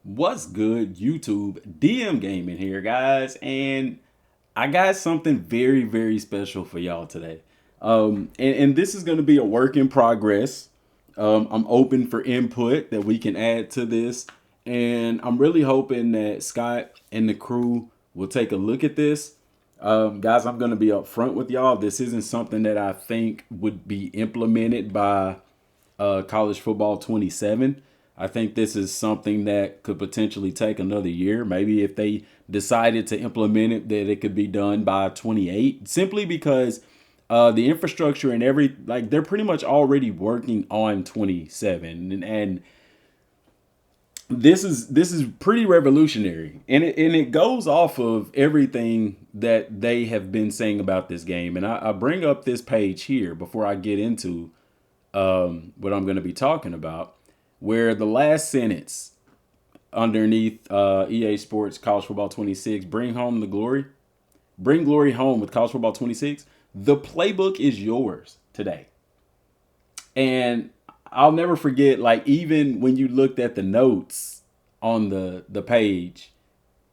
What's good, YouTube? DM Gaming here, guys, and I got something very, very special for y'all today. And this is going to be a work in progress. I'm open for input that we can add to this, and I'm really hoping that Scott and the crew will take a look at this. Guys, I'm going to be upfront with y'all. This isn't something that I think would be implemented by college football 27. I think this is something that could potentially take another year. Maybe if they decided to implement it, that it could be done by 28. Simply because the infrastructure and they're pretty much already working on 27, and this is pretty revolutionary, and it goes off of everything that they have been saying about this game. And I bring up this page here before I get into what I'm going to be talking about, where the last sentence underneath EA Sports College Football 26, bring glory home with College Football 26. The playbook is yours today. And I'll never forget, like, even when you looked at the notes on the page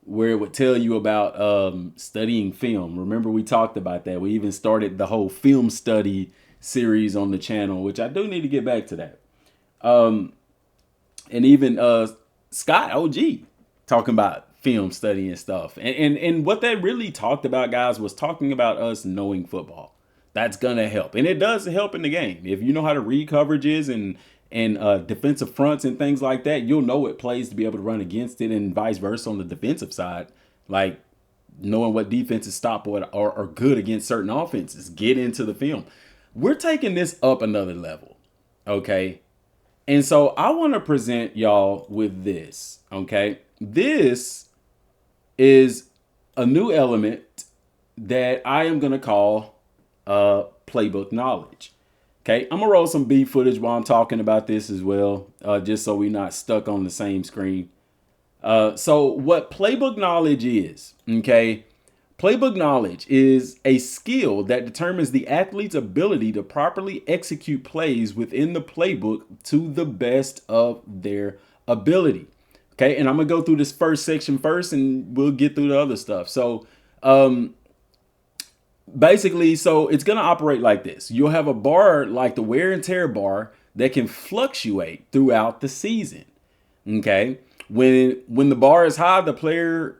where it would tell you about studying film. Remember, we talked about that. We even started the whole film study series on the channel, which I do need to get back to that. And even Scott OG talking about film study and stuff. And what that really talked about, guys, was talking about us knowing football. That's gonna help, and it does help in the game. If you know how to read coverages and defensive fronts and things like that, you'll know what plays to be able to run against it, and vice versa on the defensive side. Like, knowing what defenses stop or are good against certain offenses. Get into the film. We're taking this up another level, okay? And so I want to present y'all with this, okay? This is a new element that I am going to call playbook knowledge. Okay, I'm going to roll some B footage while I'm talking about this as well, just so we're not stuck on the same screen. So what playbook knowledge is, okay? Playbook knowledge is a skill that determines the athlete's ability to properly execute plays within the playbook to the best of their ability. Okay, and I'm gonna go through this first section first, and we'll get through the other stuff. So, basically, so it's gonna operate like this. You'll have a bar like the wear and tear bar that can fluctuate throughout the season. Okay, when the bar is high, the player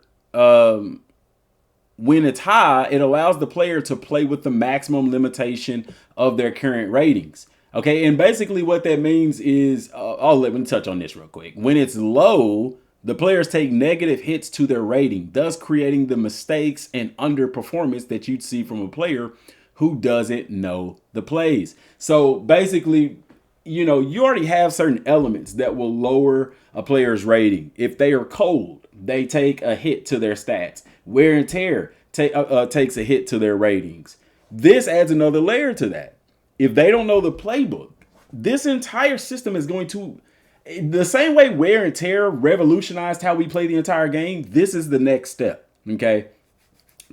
when it's high, it allows the player to play with the maximum limitation of their current ratings. Okay, and basically what that means is, let me touch on this real quick. When it's low, the players take negative hits to their rating, thus creating the mistakes and underperformance that you'd see from a player who doesn't know the plays. So basically, you already have certain elements that will lower a player's rating. If they are cold, they take a hit to their stats. Wear and tear takes a hit to their ratings. This adds another layer to that. If they don't know the playbook, this entire system is going to, the same way wear and tear revolutionized how we play the entire game, this is the next step, okay?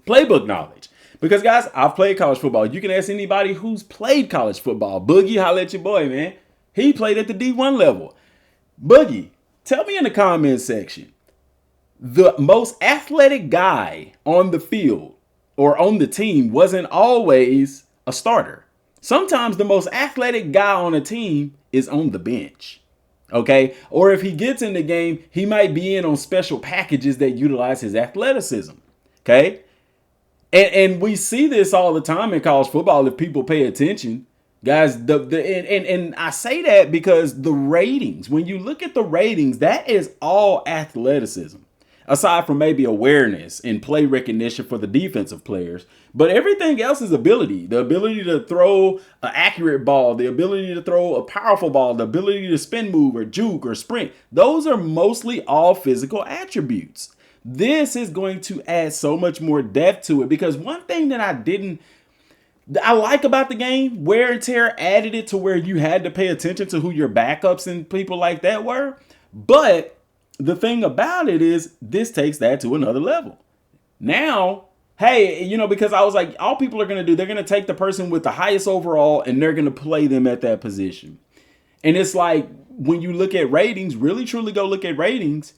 Playbook knowledge. Because, guys, I've played college football. You can ask anybody who's played college football. Boogie, holla at your boy, man. He played at the D1 level. Boogie, tell me in the comments section, the most athletic guy on the field or on the team wasn't always a starter. Sometimes the most athletic guy on a team is on the bench. Okay? Or if he gets in the game, he might be in on special packages that utilize his athleticism. Okay? And we see this all the time in college football if people pay attention. Guys, and I say that because the ratings, when you look at the ratings, that is all athleticism. Aside from maybe awareness and play recognition for the defensive players. But everything else is ability. The ability to throw an accurate ball, the ability to throw a powerful ball, the ability to spin move or juke or sprint. Those are mostly all physical attributes. This is going to add so much more depth to it, because one thing that I like about the game, wear and tear added it to where you had to pay attention to who your backups and people like that were. But the thing about it is, this takes that to another level. Now, hey, because I was like, all people are going to do, they're going to take the person with the highest overall and they're going to play them at that position. And it's like, when you look at ratings, really truly go look at ratings,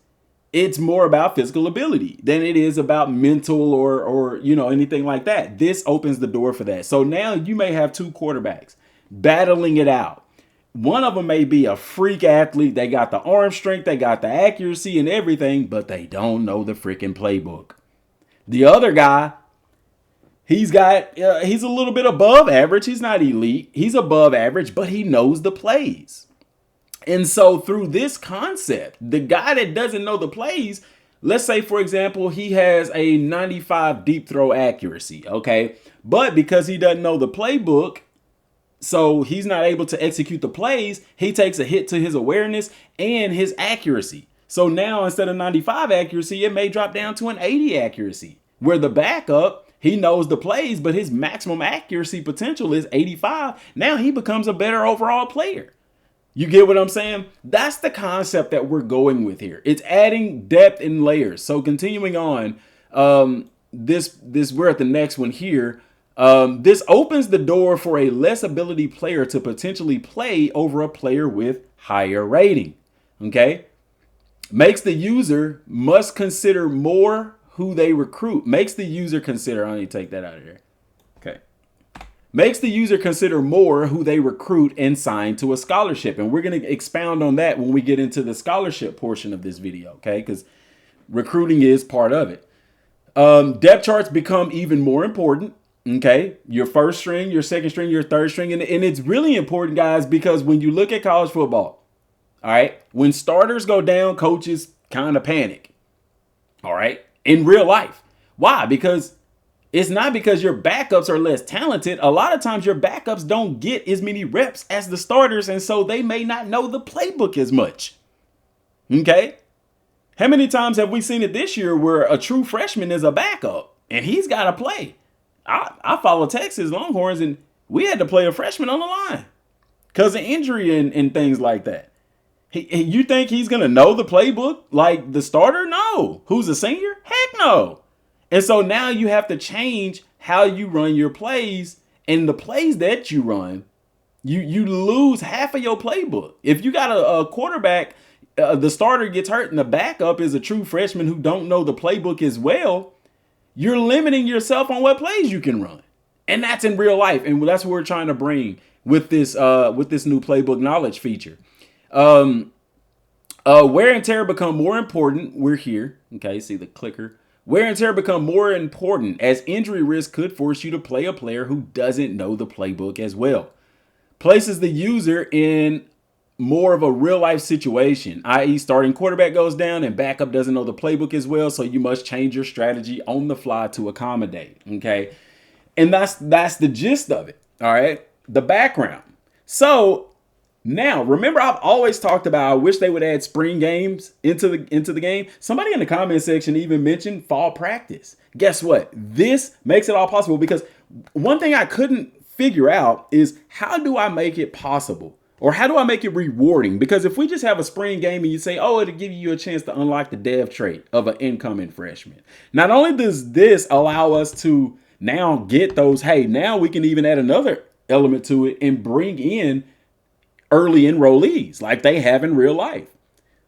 it's more about physical ability than it is about mental or anything like that. This opens the door for that. So now you may have two quarterbacks battling it out. One of them may be a freak athlete. They got the arm strength, they got the accuracy and everything, but they don't know the freaking playbook. The other guy, he's a little bit above average. He's not elite. He's above average, but he knows the plays. And so through this concept, the guy that doesn't know the plays, let's say, for example, he has a 95 deep throw accuracy, okay? But because he doesn't know the playbook, so he's not able to execute the plays, he takes a hit to his awareness and his accuracy. So now instead of 95 accuracy, it may drop down to an 80 accuracy, where the backup, he knows the plays, but his maximum accuracy potential is 85. Now he becomes a better overall player. You get what I'm saying? That's the concept that we're going with here. It's adding depth and layers. So continuing on, this we're at the next one here. This opens the door for a less ability player to potentially play over a player with higher rating. Okay? Makes the user must consider more who they recruit. Makes the user consider, I need to take that out of there. Okay. Makes the user consider more who they recruit and sign to a scholarship. And we're going to expound on that when we get into the scholarship portion of this video, okay? Because recruiting is part of it. Depth charts become even more important, okay? Your first string, your second string, your third string. And it's really important, guys, because when you look at college football, all right, when starters go down, coaches kind of panic, all right, in real life. Why? Because it's not because your backups are less talented. A lot of times your backups don't get as many reps as the starters, and so they may not know the playbook as much. Okay? How many times have we seen it this year where a true freshman is a backup and he's got to play? I follow Texas Longhorns, and we had to play a freshman on the line because of injury and things like that. You think he's going to know the playbook like the starter? No. Who's a senior? Heck no. And so now you have to change how you run your plays, and the plays that you run, you lose half of your playbook. If you got a quarterback, the starter gets hurt and the backup is a true freshman who don't know the playbook as well, you're limiting yourself on what plays you can run. And that's in real life. And that's what we're trying to bring with this new playbook knowledge feature. Wear and tear become more important. We're here. Okay, see the clicker. Wear and tear become more important as injury risk could force you to play a player who doesn't know the playbook as well. Places the user in more of a real life situation, i.e. starting quarterback goes down and backup doesn't know the playbook as well, so you must change your strategy on the fly to accommodate, okay? And that's the gist of it, all right? The background. So now, remember, I've always talked about I wish they would add spring games into the game. Somebody in the comment section even mentioned fall practice. Guess what? This makes it all possible, because one thing I couldn't figure out is how do I make it possible, or how do I make it rewarding? Because if we just have a spring game and you say, oh, it'll give you a chance to unlock the dev trait of an incoming freshman. Not only does this allow us to now get those, hey, now we can even add another element to it and bring in early enrollees like they have in real life.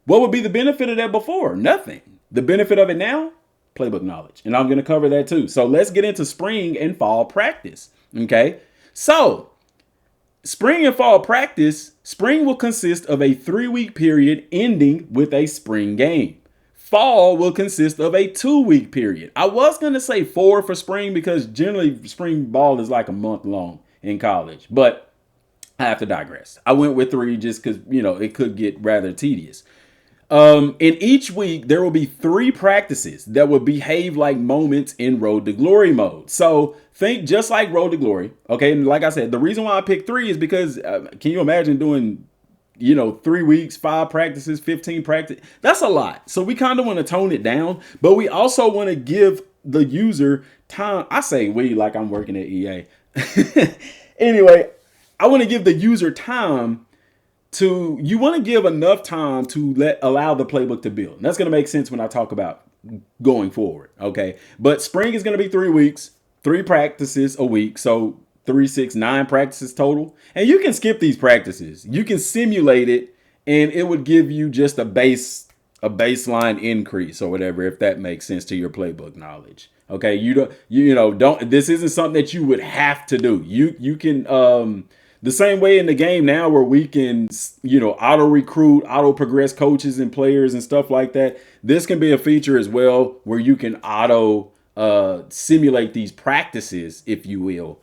What would be the benefit of that before? Nothing. The benefit of it now? Playbook knowledge. And I'm going to cover that too. So let's get into spring and fall practice. Okay. So spring and fall practice, spring will consist of a 3-week period ending with a spring game. Fall will consist of a 2-week period. I was going to say 4 for spring because generally spring ball is like a month long in college, but I have to digress. I went with 3 just because, it could get rather tedious. In each week, there will be 3 practices that will behave like moments in Road to Glory mode. So think just like Road to Glory. Okay. And like I said, the reason why I picked 3 is because can you imagine doing, 3 weeks, 5 practices, 15 practice? That's a lot. So we kind of want to tone it down, but we also want to give the user time. I say we like I'm working at EA. Anyway, I want to give the user time you want to give enough time to allow the playbook to build. And that's going to make sense when I talk about going forward. Okay. But spring is going to be 3 weeks, 3 practices a week. So 3, 6, 9 practices total. And you can skip these practices. You can simulate it and it would give you just a base a baseline increase or whatever, if that makes sense to your playbook knowledge. Okay, you know, don't, this isn't something that you would have to do. You can the same way in the game now where we can, you know, auto recruit, auto progress coaches and players and stuff like that. This can be a feature as well where you can auto simulate these practices, if you will.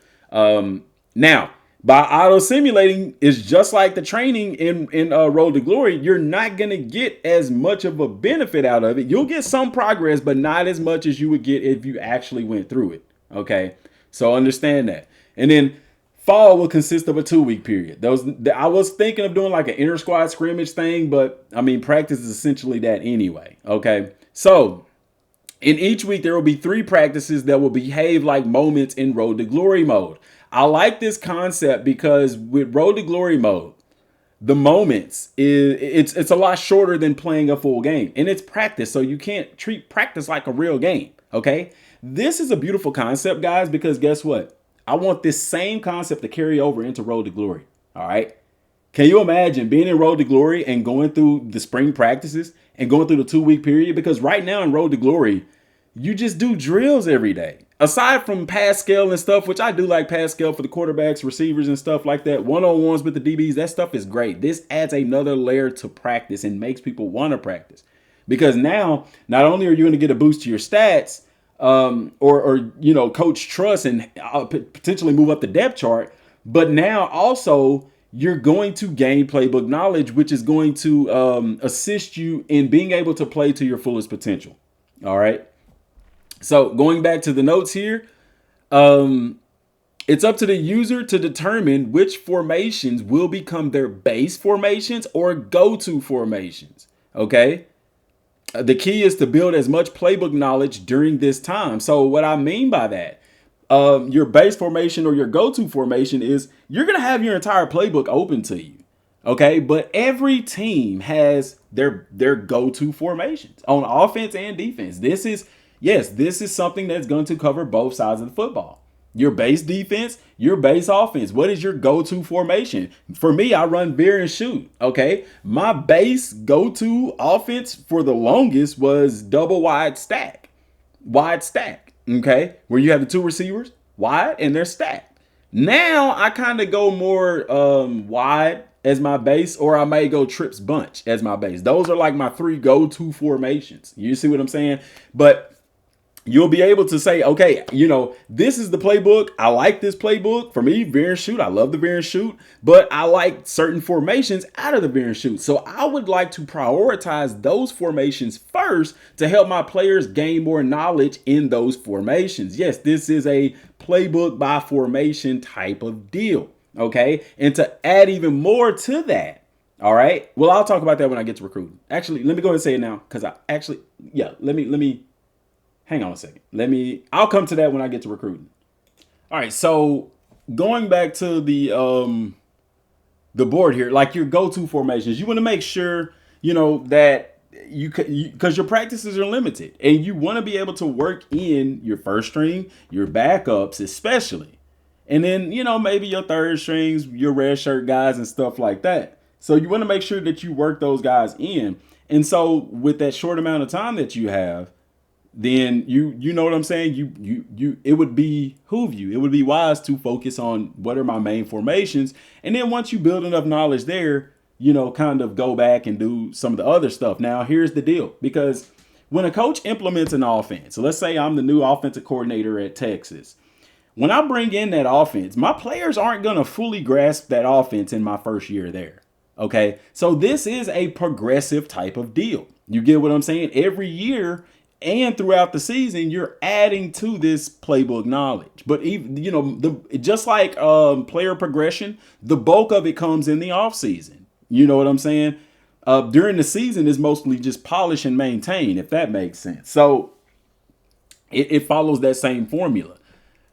Now, by auto simulating is just like the training in Road to Glory. You're not going to get as much of a benefit out of it. You'll get some progress, but not as much as you would get if you actually went through it. Okay, so understand that. And then fall will consist of a 2-week period. I was thinking of doing like an inter squad scrimmage thing, but I mean, practice is essentially that anyway. Okay, so in each week, there will be 3 practices that will behave like moments in Road to Glory mode. I like this concept because with Road to Glory mode, the moments it's a lot shorter than playing a full game, and it's practice, so you can't treat practice like a real game. Okay, this is a beautiful concept, guys, because guess what? I want this same concept to carry over into Road to Glory. All right. Can you imagine being in Road to Glory and going through the spring practices and going through the 2-week period? Because right now in Road to Glory, you just do drills every day. Aside from Pascal and stuff, which I do like Pascal for the quarterbacks, receivers, and stuff like that, one-on-ones with the DBs, that stuff is great. This adds another layer to practice and makes people want to practice. Because now, not only are you going to get a boost to your stats, or you know, coach trust and potentially move up the depth chart, but now also you're going to gain playbook knowledge, which is going to assist you in being able to play to your fullest potential. All right. So going back to the notes here, it's up to the user to determine which formations will become their base formations or go-to formations. Okay. The key is to build as much playbook knowledge during this time. So what I mean by that, your base formation or your go-to formation is you're going to have your entire playbook open to you. Okay. But every team has their go-to formations on offense and defense. This is something that's going to cover both sides of the football. Your base defense, your base offense. What is your go-to formation? For me, I run veer and shoot. Okay. My base go-to offense for the longest was double wide stack. Okay. Where you have the 2 receivers wide and they're stacked. Now I kind of go more wide as my base, or I may go trips bunch as my base. Those are like my 3 go-to formations. You see what I'm saying? But you'll be able to say, okay, you know, this is the playbook. I like this playbook. For me, veer and shoot. I love the veer and shoot, but I like certain formations out of the veer and shoot. So I would like to prioritize those formations first to help my players gain more knowledge in those formations. Yes, this is a playbook by formation type of deal. Okay. And to add even more to that. All right. Well, I'll talk about that when I get to recruiting. Actually, let me go ahead and say it now. Cause let me hang on a second. I'll come to that when I get to recruiting. All right. So going back to the board here, like your go-to formations, you want to make sure, you know, that because your practices are limited and you want to be able to work in your first string, your backups, especially. And then, you know, maybe your third strings, your red shirt guys and stuff like that. So you want to make sure that you work those guys in. And so with that short amount of time that you have, then you know what I'm saying? It would behoove you. It would be wise to focus on what are my main formations. And then once you build enough knowledge there, you know, kind of go back and do some of the other stuff. Now, here's the deal, because when a coach implements an offense, so let's say I'm the new offensive coordinator at Texas. When I bring in that offense, my players aren't going to fully grasp that offense in my first year there. Okay. So this is a progressive type of deal. You get what I'm saying? Every year and throughout the season, you're adding to this playbook knowledge. But even, you know, just like player progression, the bulk of it comes in the off season. You know what I'm saying? During the season is mostly just polish and maintain, if that makes sense. So it follows that same formula.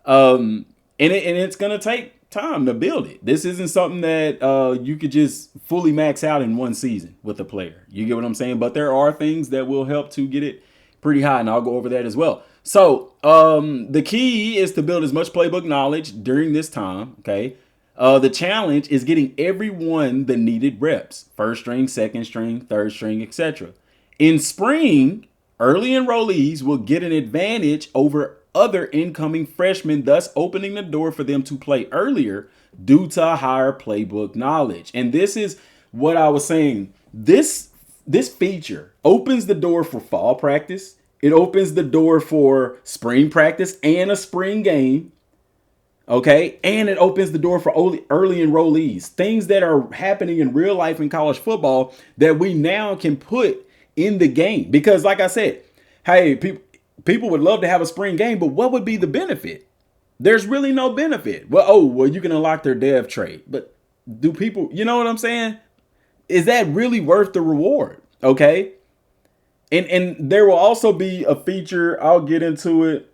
And it's going to take time to build it. This isn't something that you could just fully max out in one season with a player. You get what I'm saying? But there are things that will help to get it pretty high, and I'll go over that as well. So the key is to build as much playbook knowledge during this time. Okay. The challenge is getting everyone the needed reps: first string, second string, third string, etc. In spring, early enrollees will get an advantage over other incoming freshmen, thus opening the door for them to play earlier due to higher playbook knowledge. And this is what I was saying. This feature opens the door for fall practice. It opens the door for spring practice and a spring game. Okay. And it opens the door for early enrollees, things that are happening in real life in college football that we now can put in the game. Because like I said, hey, people would love to have a spring game, but what would be the benefit? There's really no benefit. Well, you can unlock their dev trait, but do people, you know what I'm saying? Is that really worth the reward? Okay. And there will also be a feature, I'll get into it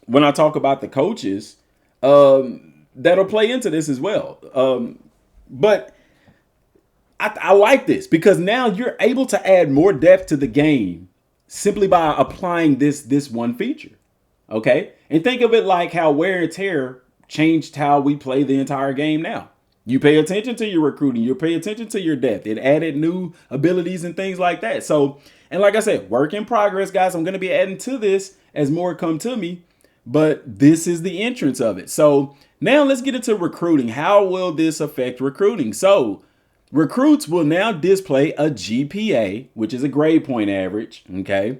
when I talk about the coaches, that'll play into this as well. But I like this because now you're able to add more depth to the game simply by applying this one feature. Okay. And think of it like how wear and tear changed how we play the entire game now. You pay attention to your recruiting. You pay attention to your depth. It added new abilities and things like that. So, and like I said, work in progress, guys. I'm going to be adding to this as more come to me. But this is the entrance of it. So now let's get into recruiting. How will this affect recruiting? So recruits will now display a GPA, which is a grade point average. Okay.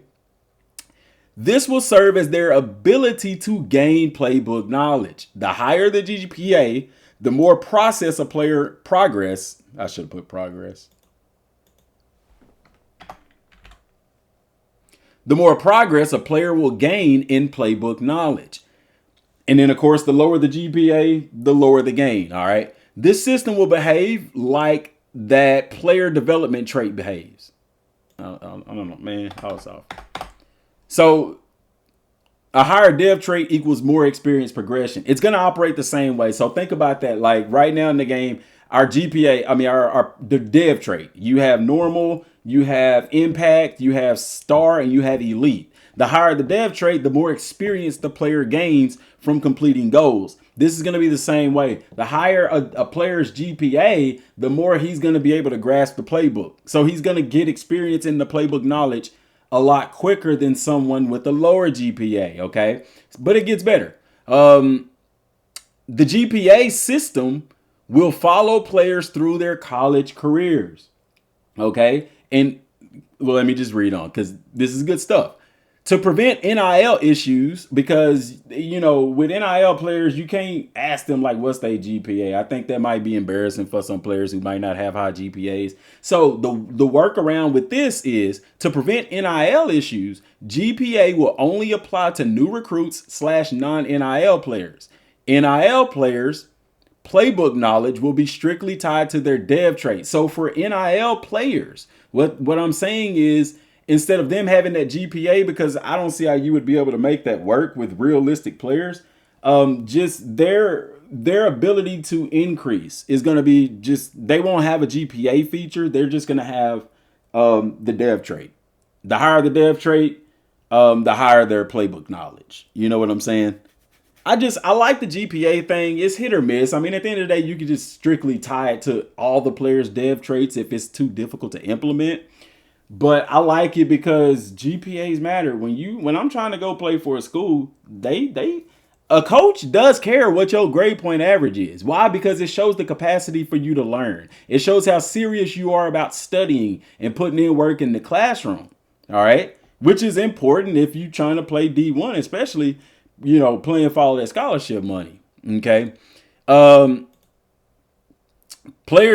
This will serve as their ability to gain playbook knowledge. The higher the GPA, the more process a player progress. I should have put progress. The more progress a player will gain in playbook knowledge. And then, of course, the lower the GPA, the lower the gain. All right. This system will behave like that player development trait behaves. I don't know, man. I was off. So a higher dev trait equals more experience progression. It's going to operate the same way. So think about that. Like right now in the game, our GPA, the dev trait, you have normal, you have impact, you have star, and you have elite. The higher the dev trait, the more experience the player gains from completing goals. This is going to be the same way. The higher a player's GPA, the more he's going to be able to grasp the playbook. So he's going to get experience in the playbook knowledge a lot quicker than someone with a lower GPA. Okay. But it gets better. The GPA system will follow players through their college careers. Okay. And well, let me just read on because this is good stuff. To prevent NIL issues, because, you know, with NIL players, you can't ask them like, what's their GPA? I think that might be embarrassing for some players who might not have high GPAs. So the workaround with this is to prevent NIL issues. GPA will only apply to new recruits / non-NIL players. NIL players, playbook knowledge will be strictly tied to their dev trait. So for NIL players, what I'm saying is, instead of them having that GPA, because I don't see how you would be able to make that work with realistic players, just their ability to increase is going to be they won't have a GPA feature. They're just going to have the dev trait. The higher the dev trait, the higher their playbook knowledge. You know what I'm saying? I like the GPA thing. It's hit or miss. I mean, at the end of the day, you can just strictly tie it to all the players' dev traits if it's too difficult to implement. But I like it because GPAs matter. When I'm trying to go play for a school, a coach does care what your grade point average is. Why? Because it shows the capacity for you to learn. It shows how serious you are about studying and putting in work in the classroom. All right. Which is important if you're trying to play D1, especially, you know, playing for all that scholarship money. Okay. Players'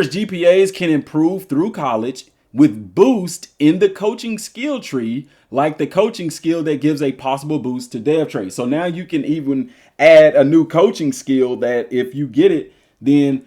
GPAs can improve through college with boost in the coaching skill tree, like the coaching skill that gives a possible boost to dev trait. So now you can even add a new coaching skill that if you get it, then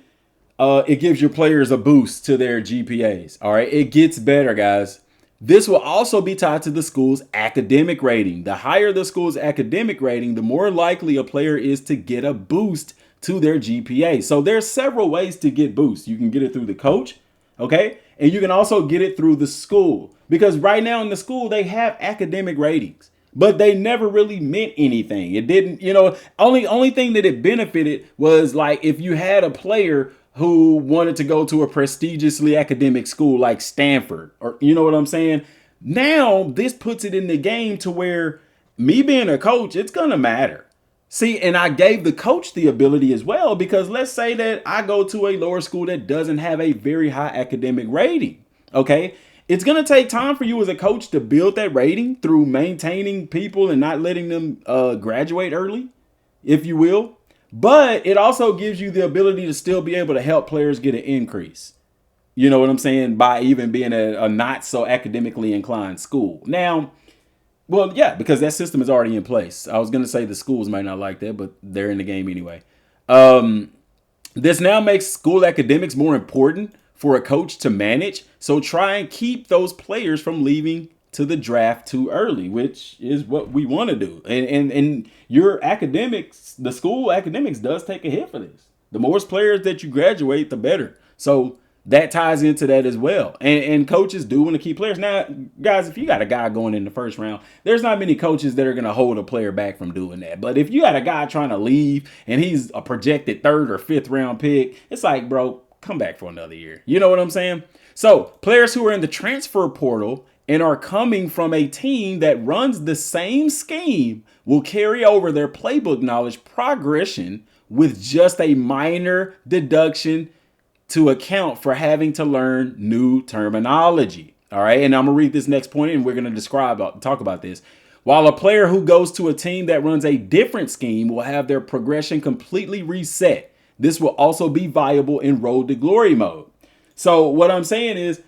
it gives your players a boost to their GPAs. All right. It gets better, guys. This will also be tied to the school's academic rating. The higher the school's academic rating, the more likely a player is to get a boost to their GPA. So there's several ways to get boost. You can get it through the coach. Okay. And you can also get it through the school, because right now in the school, they have academic ratings, but they never really meant anything. It didn't, you know, only thing that it benefited was like if you had a player who wanted to go to a prestigiously academic school like Stanford, or you know what I'm saying? Now this puts it in the game to where me being a coach, it's gonna matter. See, and I gave the coach the ability as well, because let's say that I go to a lower school that doesn't have a very high academic rating. Okay. It's going to take time for you as a coach to build that rating through maintaining people and not letting them graduate early, if you will. But it also gives you the ability to still be able to help players get an increase. You know what I'm saying? By even being a not so academically inclined school. Now, well, yeah, because that system is already in place. I was going to say the schools might not like that, but they're in the game anyway. This now makes school academics more important for a coach to manage. So try and keep those players from leaving to the draft too early, which is what we want to do. And your academics, the school academics does take a hit for this. The more players that you graduate, the better. So that ties into that as well. And coaches do want to keep players. Now, guys, if you got a guy going in the first round, there's not many coaches that are going to hold a player back from doing that. But if you got a guy trying to leave and he's a projected 3rd or 5th round pick, it's like, bro, come back for another year. You know what I'm saying? So players who are in the transfer portal and are coming from a team that runs the same scheme will carry over their playbook knowledge progression with just a minor deduction to account for having to learn new terminology. All right. And I'm going to read this next point and we're going to talk about this. While a player who goes to a team that runs a different scheme will have their progression completely reset, this will also be viable in Road to Glory mode. So what I'm saying is,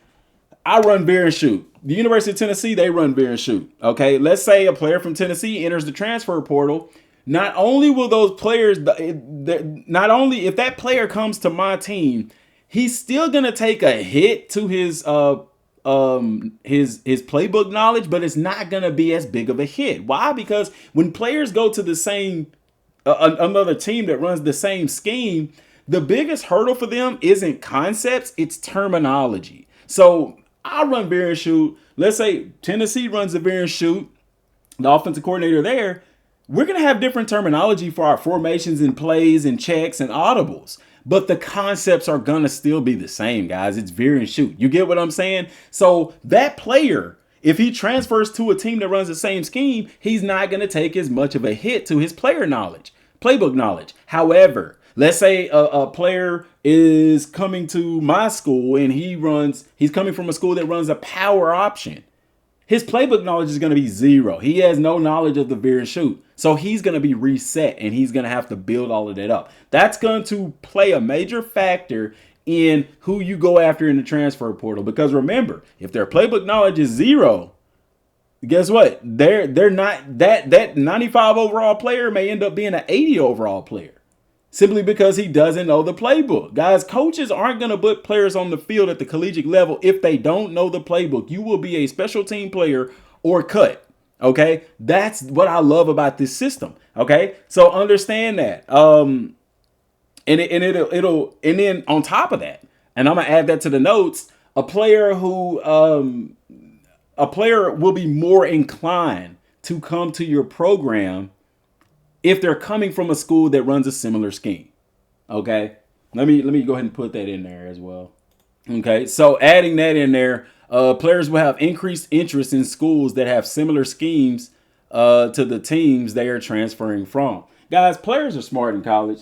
I run veer and shoot. The University of Tennessee, they run veer and shoot. Okay. Let's say a player from Tennessee enters the transfer portal. Not only will those players, not only if that player comes to my team, he's still gonna take a hit to his playbook knowledge, but it's not gonna be as big of a hit. Why? Because when players go to the same another team that runs the same scheme, the biggest hurdle for them isn't concepts, it's terminology. So I run veer and shoot. Let's say Tennessee runs a veer and shoot. The offensive coordinator there, we're going to have different terminology for our formations and plays and checks and audibles. But the concepts are going to still be the same, guys. It's veer and shoot. You get what I'm saying? So that player, if he transfers to a team that runs the same scheme, he's not going to take as much of a hit to his player knowledge, playbook knowledge. However, let's say a player is coming to my school and he's coming from a school that runs a power option. His playbook knowledge is going to be 0. He has no knowledge of the veer and shoot. So he's going to be reset and he's going to have to build all of that up. That's going to play a major factor in who you go after in the transfer portal. Because remember, if their playbook knowledge is 0, guess what? They're not that 95 overall player may end up being an 80 overall player. Simply because he doesn't know the playbook. Guys, coaches aren't going to put players on the field at the collegiate level if they don't know the playbook. You will be a special team player or cut. Okay, that's what I love about this system. Okay, so understand that. And then on top of that, and I'm gonna add that to the notes. A player will be more inclined to come to your program if they're coming from a school that runs a similar scheme. Okay, let me go ahead and put that in there as well. Okay, so adding that in there, players will have increased interest in schools that have similar schemes to the teams they are transferring from. Guys, players are smart in college.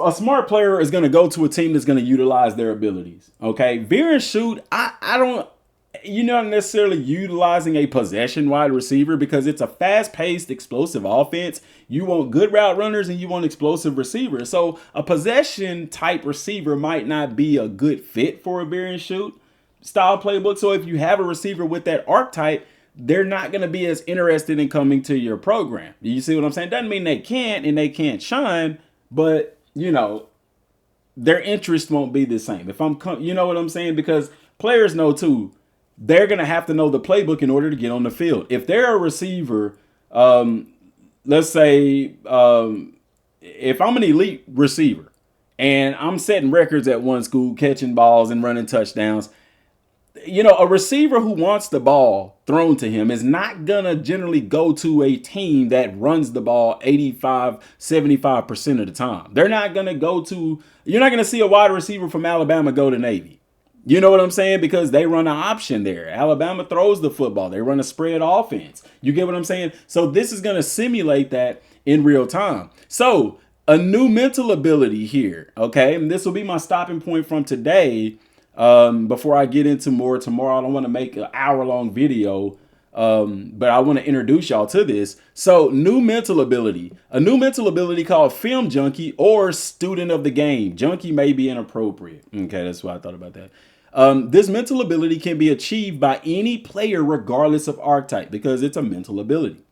A smart player is going to go to a team that's going to utilize their abilities. Okay, veer and shoot, I don't. You're not necessarily utilizing a possession wide receiver because it's a fast-paced, explosive offense. You want good route runners and you want explosive receivers. So a possession type receiver might not be a good fit for a veer and shoot style playbook. So if you have a receiver with that archetype, they're not going to be as interested in coming to your program. You see what I'm saying? Doesn't mean they can't and they can't shine, but their interest won't be the same. You know what I'm saying? Because players know too, they're going to have to know the playbook in order to get on the field. If they're a receiver, let's say if I'm an elite receiver and I'm setting records at one school, catching balls and running touchdowns, a receiver who wants the ball thrown to him is not going to generally go to a team that runs the ball 75% of the time. They're not going to you're not going to see a wide receiver from Alabama go to Navy. You know what I'm saying? Because they run an option there. Alabama throws the football. They run a spread offense. You get what I'm saying? So this is going to simulate that in real time. So a new mental ability here, okay? And this will be my stopping point from today. Before I get into more tomorrow, I don't want to make an hour-long video, but I want to introduce y'all to this. So new mental ability, a new mental ability called film junkie or student of the game. Junkie may be inappropriate. Okay, that's why I thought about that. This mental ability can be achieved by any player regardless of archetype because it's a mental ability.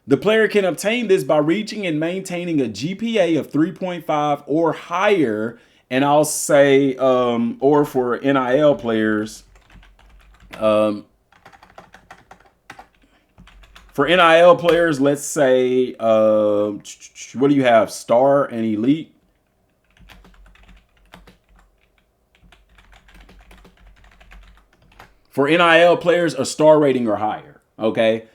The player can obtain this by reaching and maintaining a GPA of 3.5 or higher. And I'll say, or for NIL players, let's say, what do you have? Star and elite. For NIL players, a star rating or higher. Okay.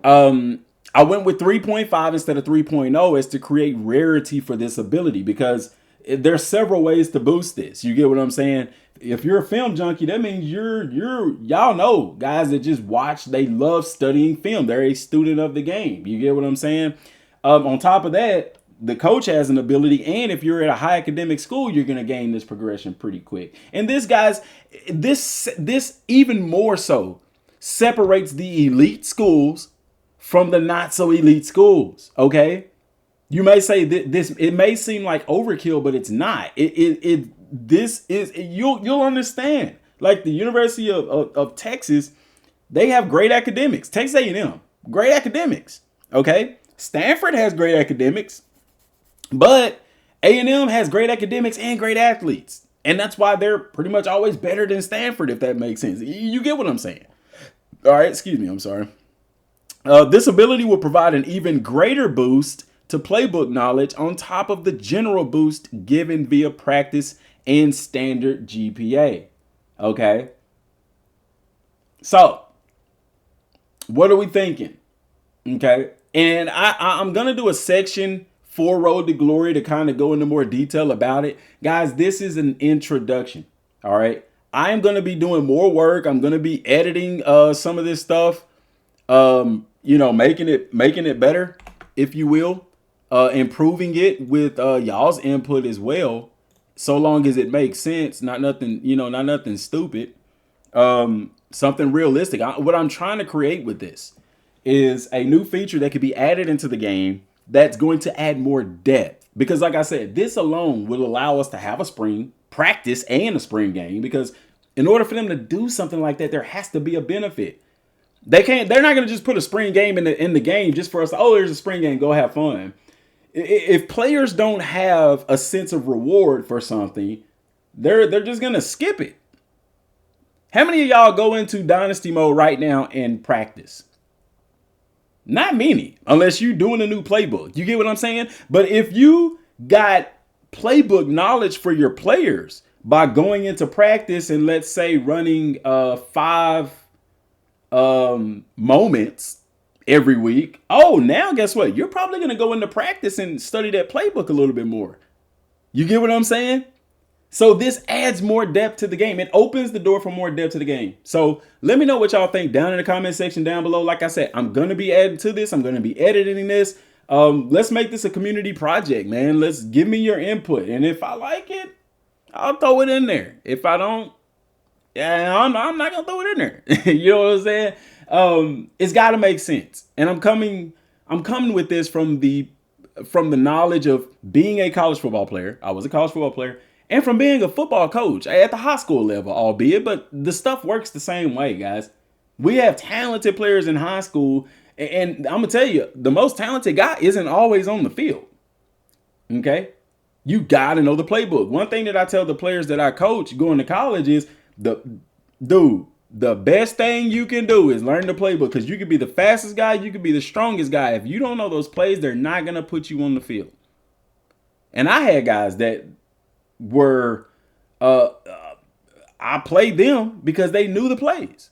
I went with 3.5 instead of 3.0 as to create rarity for this ability because there's several ways to boost this. You get what I'm saying? If you're a film junkie, that means y'all know guys that just watch, they love studying film. They're a student of the game. You get what I'm saying? On top of that, the coach has an ability, and if you're at a high academic school, you're going to gain this progression pretty quick. And this, guys, this even more so separates the elite schools from the not so elite schools. Okay, you may say this. It may seem like overkill, but it's not. You'll understand. Like the University of Texas, they have great academics. Texas A&M, great academics. Okay, Stanford has great academics. But A&M has great academics and great athletes. And that's why they're pretty much always better than Stanford, if that makes sense. You get what I'm saying? All right, excuse me, I'm sorry. This ability will provide an even greater boost to playbook knowledge on top of the general boost given via practice and standard GPA. Okay? So, what are we thinking? Okay? And I'm going to do a section for Road to Glory to kind of go into more detail about it. Guys, this is an introduction. All right. I am going to be doing more work. I'm going to be editing some of this stuff, making it better, if you will, improving it with y'all's input as well. So long as it makes sense, not nothing stupid, something realistic. What I'm trying to create with this is a new feature that could be added into the game that's going to add more depth. Because like I said, this alone will allow us to have a spring practice and a spring game, because in order for them to do something like that, there has to be a benefit. They're not going to just put a spring game in the game just for us. Oh, there's a spring game, go have fun. If players don't have a sense of reward for something, they're just going to skip it. How many of y'all go into dynasty mode right now and practice? Not many, unless you're doing a new playbook. You get what I'm saying? But if you got playbook knowledge for your players by going into practice and let's say running 5 moments every week. Oh, now guess what? You're probably going to go into practice and study that playbook a little bit more. You get what I'm saying? So this adds more depth to the game. It opens the door for more depth to the game. So let me know what y'all think down in the comment section down below. Like I said, I'm going to be adding to this. I'm going to be editing this. Let's make this a community project, man. Let's give me your input. And if I like it, I'll throw it in there. If I don't, I'm not going to throw it in there. You know what I'm saying? It's got to make sense. And I'm coming with this from the knowledge of being a college football player. I was a college football player. And from being a football coach at the high school level, albeit, but the stuff works the same way, guys. We have talented players in high school. And I'm going to tell you, the most talented guy isn't always on the field. Okay? You got to know the playbook. One thing that I tell the players that I coach going to college is, the best thing you can do is learn the playbook, because you could be the fastest guy. You could be the strongest guy. If you don't know those plays, they're not going to put you on the field. And I had guys that were I played them because they knew the plays.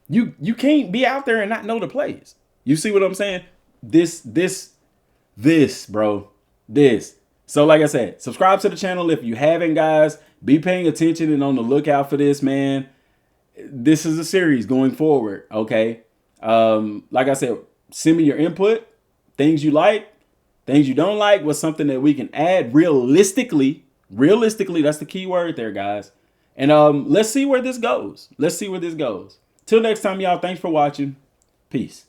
You can't be out there and not know the plays. You see what I'm saying? This, bro. This. So like I said, subscribe to the channel if you haven't, guys. Be paying attention and on the lookout for this, man. This is a series going forward, okay? Like I said, send me your input, things you like, things you don't like, what's something that we can add realistically. Realistically, that's the key word there, guys. And let's see where this goes. Let's see where this goes. Till next time, y'all, thanks for watching. Peace.